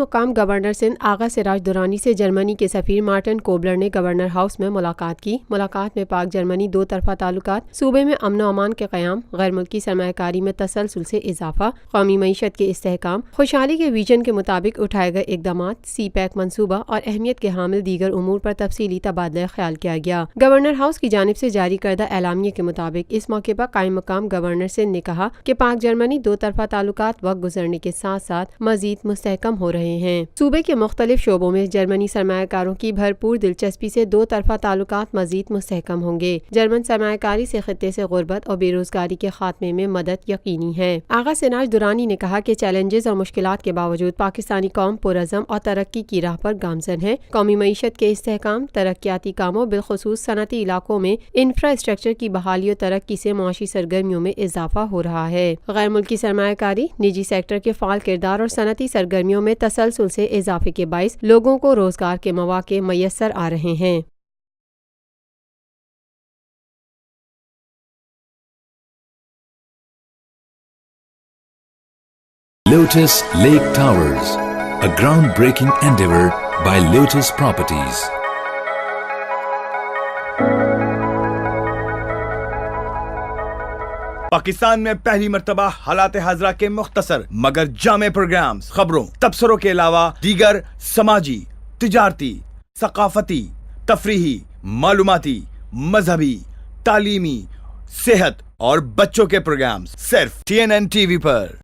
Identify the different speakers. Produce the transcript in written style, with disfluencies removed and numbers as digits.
Speaker 1: مقام گورنر سندھ آغا سراج درانی سے جرمنی کے سفیر مارٹن کوبلر نے گورنر ہاؤس میں ملاقات کی۔ ملاقات میں پاک جرمنی دو طرفہ تعلقات، صوبے میں امن و امان کے قیام، غیر ملکی سرمایہ کاری میں تسلسل سے اضافہ، قومی معیشت کے استحکام، خوشحالی کے ویژن کے مطابق اٹھائے گئے اقدامات، سی پیک منصوبہ اور اہمیت کے حامل دیگر امور پر تفصیلی تبادلہ خیال کیا گیا۔ گورنر ہاؤس کی جانب سے جاری کردہ اعلامیے کے مطابق اس موقع پر قائم مقام گورنر سندھ نے کہا کہ پاک جرمنی دو طرفہ تعلقات وقت گزرنے کے ساتھ ساتھ مزید مستحکم ہو رہے ہیں۔ صوبے کے مختلف شعبوں میں جرمنی سرمایہ کاروں کی بھرپور دلچسپی سے دو طرفہ تعلقات مزید مستحکم ہوں گے۔ جرمن سرمایہ کاری سے خطے سے غربت اور بے روزگاری کے خاتمے میں مدد یقینی ہے۔ آغا سراج درانی نے کہا کہ چیلنجز اور مشکلات کے باوجود پاکستانی قوم پرعزم اور ترقی کی راہ پر گامزن ہے۔ قومی معیشت کے استحکام، ترقیاتی کاموں بالخصوص صنعتی علاقوں میں انفراسٹرکچر کی بحالی و ترقی سے معاشی سرگرمیوں میں اضافہ ہو رہا ہے۔ غیر ملکی سرمایہ کاری، نجی سیکٹر کے فعال کردار اور صنعتی سرگرمیوں میں تسلسل سے اضافے کے باعث لوگوں کو روزگار کے مواقع میسر آ رہے ہیں۔
Speaker 2: Lotus Lake Towers, a groundbreaking endeavor by Lotus Properties.
Speaker 3: Pakistan میں پہلی مرتبہ حالات حاضرہ کے مختصر مگر جامع پروگرامز، خبروں، تبصروں کے علاوہ دیگر سماجی، تجارتی، ثقافتی، تفریحی، معلوماتی، مذہبی، تعلیمی، صحت اور بچوں کے پروگرامز صرف TNN TV پر۔